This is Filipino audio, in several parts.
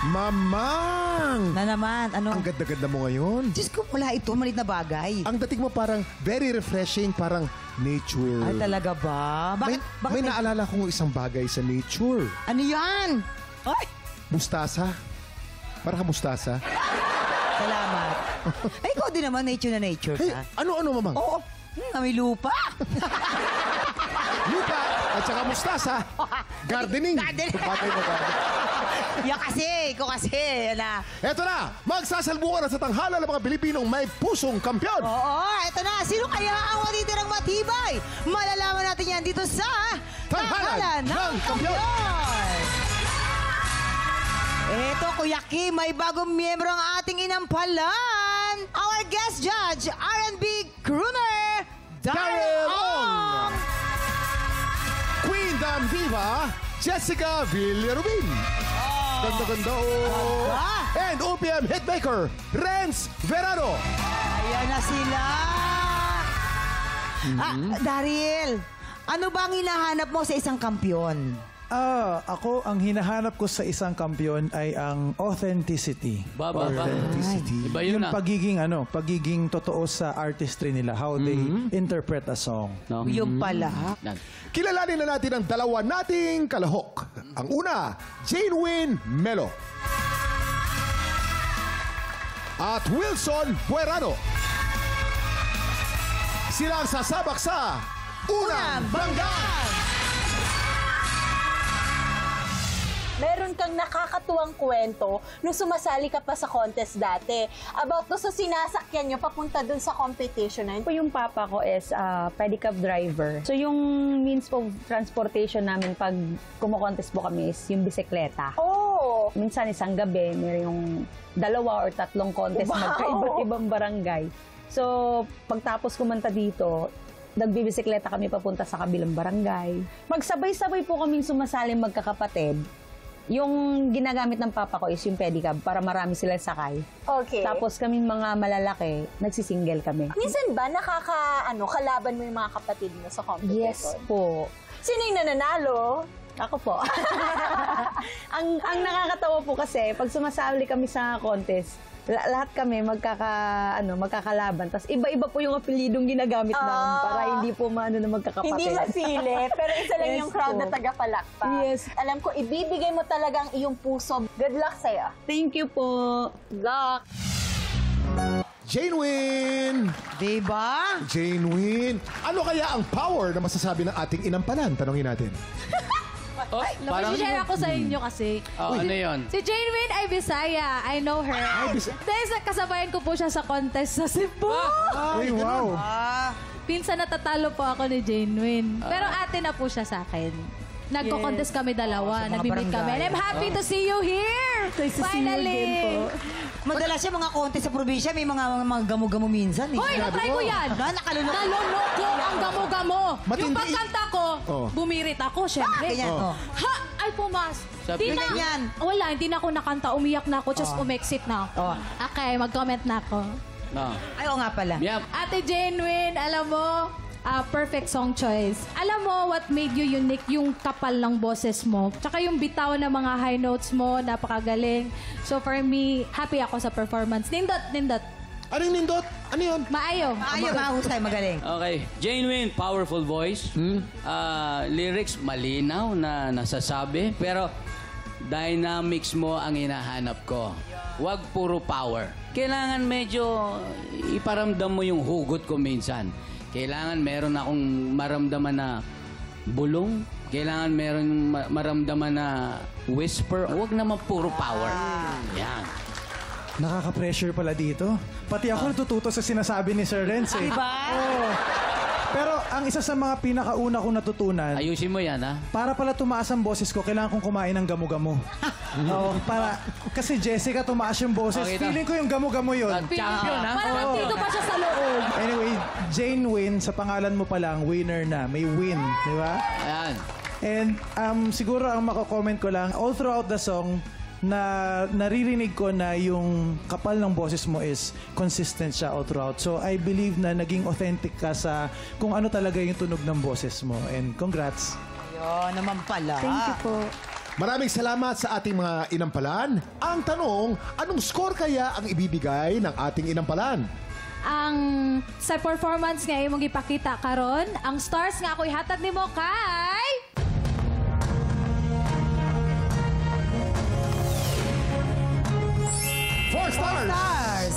Mamang! Na naman, ano? Ang ganda-ganda mo ngayon. Diyos ko, wala ito. Malit na bagay. Ang dating mo parang very refreshing, parang nature. Ay, talaga ba? Bakit? May naalala kong isang bagay sa nature. Ano yan? Ay! Mustasa. Parang mustasa. Salamat. Ay, ikaw din naman, nature na nature Hey, ka. ano mamang? Oo. May lupa. Lupa at saka mustasa. Gardening. Gardening. Patay mo gardening. Yan kasi, ikaw kasi. Ala. Eto na, magsasalbukan na sa tanghalan ng mga Pilipinong may pusong kampyon. Oo, eto na. Sino kaya ang matitirang matibay? Malalaman natin yan dito sa Tanghalan ng Kampiyon. Eto, Kuya Kim, may bagong miyembro ang ating inampalan. Our guest judge, R&B crooner, Daryl Ong. Queen Dam Diva, Jessica Villarubin. Ganda-ganda oh. And OPM hitmaker, Renz Verano. Ayan na sila. Daryl, ano ba ang hinahanap mo sa isang kampyon? Ako, ang hinahanap ko sa isang kampiyon ay ang authenticity. Authenticity. Iba yun Yung pagiging totoo sa artistry nila, how they interpret a song. No? Yung pala. Kilalanin na natin ang dalawa nating kalahok. Ang una, Jane Wynn Melo. At Wilson Puerano. Sila ang sasabak sa Unang Banggaan! Meron kang nakakatuwang kwento nung sumasali ka pa sa contest dati. About to sa sinasakyan nyo papunta dun sa competition na yun. Yung papa ko is pedicab driver. So yung means of transportation namin pag kumokontest po kami is yung bisikleta. Oh! Minsan isang gabi, meron yung 2 or 3 contest magkaiba't ibang barangay. So pagtapos kumanta dito, nagbibisikleta kami papunta sa kabilang barangay. Magsabay-sabay po kaming sumasali magkakapatid. Yung ginagamit ng papa ko is yung pedicab para marami sila sakay. Okay. Tapos kaming mga malalaki, nagsisingle kami. Minsan ba kalaban mo yung mga kapatid mo sa competition? Yes po. Sino yung nananalo? Ako po. ang nakakatawa po kasi, pag sumasali kami sa contest, lahat kami magkakalaban. Tapos iba-iba po yung apelidong ginagamit namin para hindi po maano na magkakapatid. Hindi mapili, pero isa lang Yes yung crowd po. na tagapalakpak. Yes. Alam ko, ibibigay mo talaga ang iyong puso. Good luck sa'yo. Thank you po. Luck. Jane Wynn! Diba? Jane Wynn. Ano kaya ang power na masasabi ng ating inampalan? Tanongin natin. Mag-share ako sa inyo kasi. Ano yun? Si Jane Wynn ay Bisaya. I know her. Dahil kasabayan ko po siya sa contest sa Cebu. Ay, wow. Pinsan natatalo po ako ni Jane Wynn. Pero ate na po siya sa akin. Nagko-contest kami dalawa. Sa mga Nag-meet kami. And I'm happy to see you here! Nice to see you again po. Madalas yung mga contest sa probinsya, may mga gamo-gamo minsan. Hoy, na-try ko yan! Nakalunok. Nalunoko ang gamo-gamo. Yung Matindi. pagkanta ko, bumirit ako, syempre. Ganyan, Ha! Ay, pumas. Sabi- Ganyan. Wala, hindi na ako nakanta. Umiyak na ako, just umexit na ako. Okay, mag-comment na ako. No. Ay, oo nga pala. Yep. Ate Jane Wynn, alam mo, perfect song choice. Alam mo what made you unique? Yung kapal ng boses mo. Tsaka yung bitaw ng mga high notes mo, napakagaling. So for me, happy ako sa performance. Nindot, nindot. Ano yung nindot? Ano yun? Maayo. Ayaw, mahusay, magaling. Okay. Jane Wynn, powerful voice. Lyrics, malinaw na nasasabi. Pero dynamics mo ang hinahanap ko. Huwag puro power. Kailangan medyo iparamdam mo yung hugot ko minsan. Kailangan meron akong maramdaman na bulong. Kailangan meron maramdaman na whisper. Huwag naman puro power. Yan. Nakaka-pressure pala dito. Pati ako natututo sa sinasabi ni Sir Renz eh. Diba? Oo. Pero ang isa sa mga pinakauna kong natutunan, Ayusin mo yan, ha? para pala tumaas ang boses ko, kailangan kong kumain ng gamo-gamo. Oo, kasi Jessica tumaas yung boses. Okay, Feeling ko yung gamo-gamo yun. Champion, ha? Parang nandito pa siya sa loob. Anyway, Jane Wynn, sa pangalan mo pa lang, winner na. May win, di ba? Ayan. And siguro ang mako-comment ko lang, all throughout the song, na naririnig ko na yung kapal ng boses mo is consistent siya all throughout. So I believe na naging authentic ka sa kung ano talaga yung tunog ng boses mo. And congrats. Ayun naman pala. Thank you po. Maraming salamat sa ating mga inampalan. Ang tanong, anong score kaya ang ibibigay ng ating inampalan? Ang sa performance nga imong ipakita karon, ang stars nga ako ihatag nimo kay 4 stars!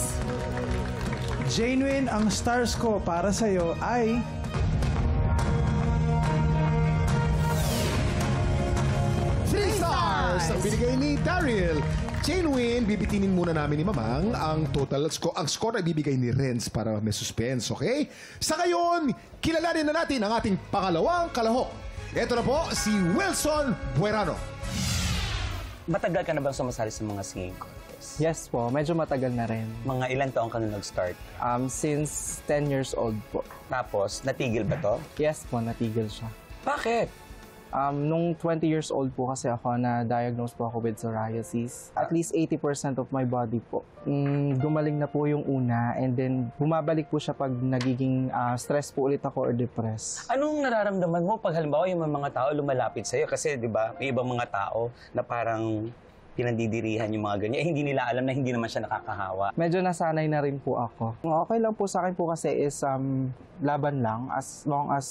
Genuine, ang stars ko para sa'yo ay 3 stars ang binigay ni Daryl. Genuine, bibitinin muna namin ni Mamang ang total score. Ang score na ibibigay ni Renz para may suspense, okay? Sa ngayon, kilalanin na natin ang ating pangalawang kalahok. Ito na po, si Wilson Buerano. Matagal ka na bang sumasali sa mga singing contest? Yes po, medyo matagal na rin. Mga ilang taong ka na nag-start? Since 10 years old po. Tapos, natigil ba to? Yes po, natigil siya. Bakit? Nung 20 years old po kasi ako, na-diagnose po ako with psoriasis. At least 80% of my body po. Gumaling na po yung una and then bumabalik po siya pag nagiging stress po ulit ako or depressed. Anong nararamdaman mo pag halimbawa yung mga tao lumalapit sa'yo? Kasi di ba may ibang mga tao na parang pinandidirihan yung mga ganyan. Hindi nila alam na hindi naman siya nakakahawa. Medyo nasanay na rin po ako. Okay lang po sa akin po kasi is laban lang as long as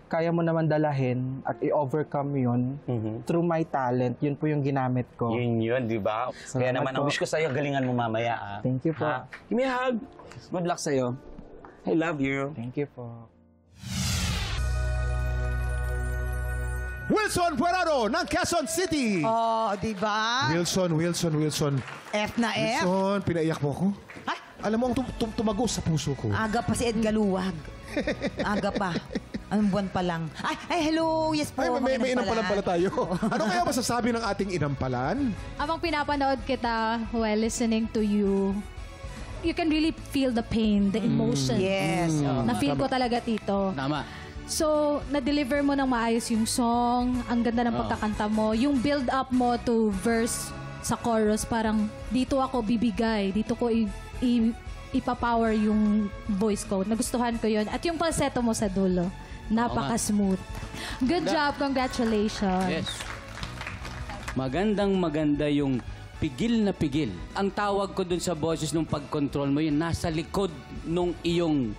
kaya mo naman dalahin at i-overcome yun through my talent. Yun po yung ginamit ko. Yun, di ba? Kaya naman, ang wish ko sa'yo, galingan mo mamaya. Thank you po. Give me a hug. Good luck sa'yo. I love you. Thank you po. Wilson Buerano ng Quezon City. Oh, di ba? Wilson. F na F. Wilson, pinaiyak mo ako. Ay, Alam mo, ang tumagos sa puso ko. aga pa si Ed Galuwag. Aga pa. Anong buwan pa lang? Ay, hello. Yes po. Ay, may mga inampalan pala tayo. Ano kaya masasabi ng ating inampalan? Abang pinapanood kita while listening to you, you can really feel the pain, the emotion. Yes. Na-feel ko talaga, Tito. Tama. So, na-deliver mo ng maayos yung song, ang ganda ng pagkakanta mo, yung build-up mo to verse sa chorus, parang dito ako bibigay, dito ko ipapower yung voice ko. Nagustuhan ko yun. At yung falsetto mo sa dulo, napaka-smooth. Good job, congratulations. Yes. Maganda yung pigil na pigil. Ang tawag ko dun sa boses nung pag-control mo, yun nasa likod nung iyong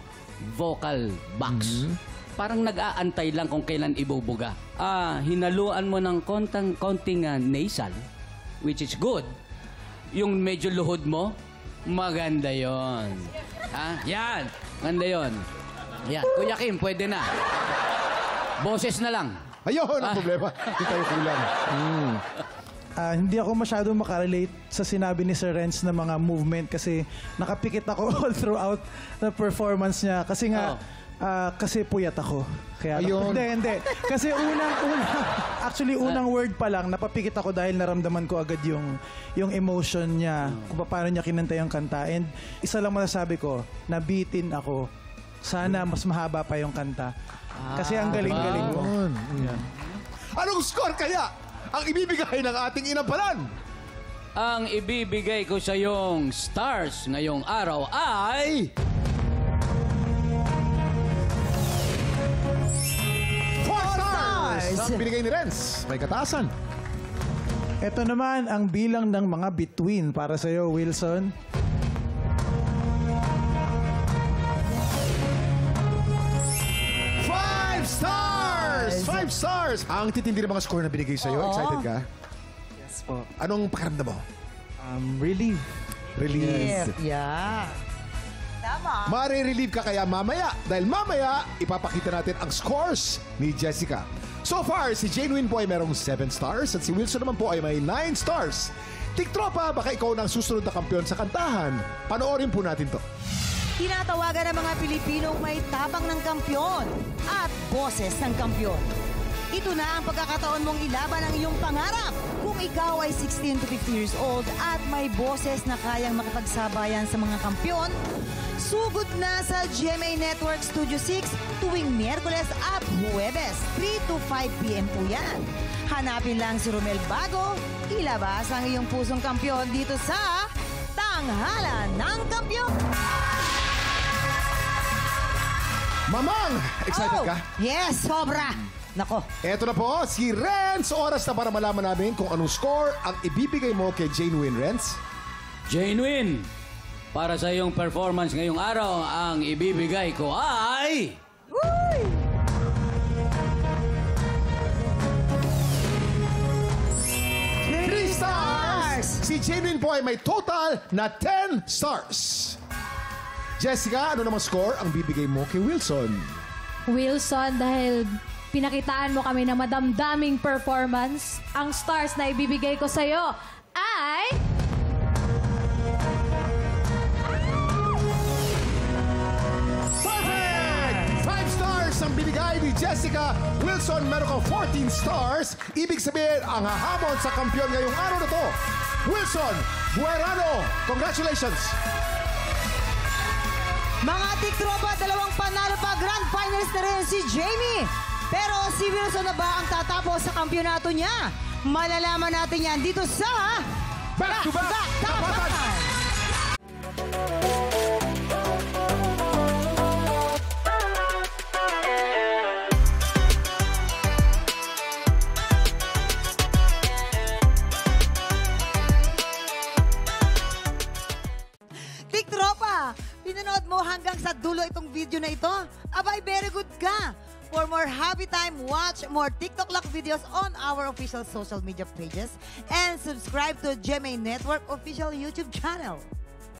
vocal box. Parang nag-aantay lang kung kailan ibubuga. Hinaluan mo ng konting nasal, which is good. Yung medyo luhod mo, maganda yon. Yan. Maganda yon. Yan. Kuya Kim, pwede na. Boses na lang. Ayun, ang problema. Hindi tayo kulang. Hindi ako masyado makarelate sa sinabi ni Sir Renz na mga movement kasi nakapikit ako all throughout the performance niya. Kasi nga, kasi puyat ako. Kaya Ayun. Hindi. Kasi unang word pa lang, napapikit ako dahil naramdaman ko agad yung emotion niya, kung paano niya kinanta yung kanta. And isa lang masasabi ko, nabitin ako. Sana mas mahaba pa yung kanta. Kasi ang galing-galing mo. Yan. Anong score kaya ang ibibigay ng ating inampalan? Ang ibibigay ko sa iyong stars ngayong araw ay... 4 stars! Ang binigay ni Renz. May kataasan. Ito naman ang bilang ng mga bituin para sa iyo, Wilson. 5 stars! Ang titindi ng mga score na binigay sa'yo. Excited ka? Yes po. Anong pakiramdam mo? Relief. Relief. Yeah. Tama. Mare-relieve ka kaya mamaya. Dahil mamaya, ipapakita natin ang scores ni Jessica. So far, si Genuine po ay merong 7 stars at si Wilson naman po ay may 9 stars. Tiktropa, baka ikaw na ang susunod na kampiyon sa kantahan. Panoorin po natin to. Tinatawagan ng mga Pilipinong may tapang ng kampyon at boses ng kampyon. Ito na ang pagkakataon mong ilaban ang iyong pangarap. Kung ikaw ay 16 to 50 years old at may boses na kayang makipagsabayan sa mga kampyon, sugod na sa GMA Network Studio 6 tuwing Miyerkules at Huwebes, 3 to 5 p.m. po yan. Hanapin lang si Romel Bago, ilabas ang iyong pusong kampyon dito sa Tanghalan ng Kampyon! Mamang! Excited ka? Yes, sobra! Nako. Eto na po, si Renz. Oras na para malaman namin kung anong score ang ibibigay mo kay Genuine, Renz. Genuine, para sa iyong performance ngayong araw, ang ibibigay ko ay... Three stars! Si Genuine po ay may total na 10 stars. Jessica, ano namang score ang bibigay mo kay Wilson? Wilson, dahil pinakitaan mo kami ng madamdaming performance, ang stars na ibibigay ko sa'yo ay... Perfect! 5 stars ang binigay ni Jessica. Wilson, meron kang 14 stars. Ibig sabihin, ang hahamon sa kampiyon ngayong araw na to. Wilson Buerano, congratulations! Mga tiktropa, dalawang panalo pa. Grand finalist na rin si Jamie. Pero si Wilson na ba ang tatapos sa kampyonato niya? Malalaman natin yan dito sa... Back to back, Tapatan! Tiktropa, pinanood mo hanggang sa dulo itong video na ito? Abay, very good ka! For more happy time, watch more TikTok Lock videos on our official social media pages and subscribe to GMA Network official YouTube channel.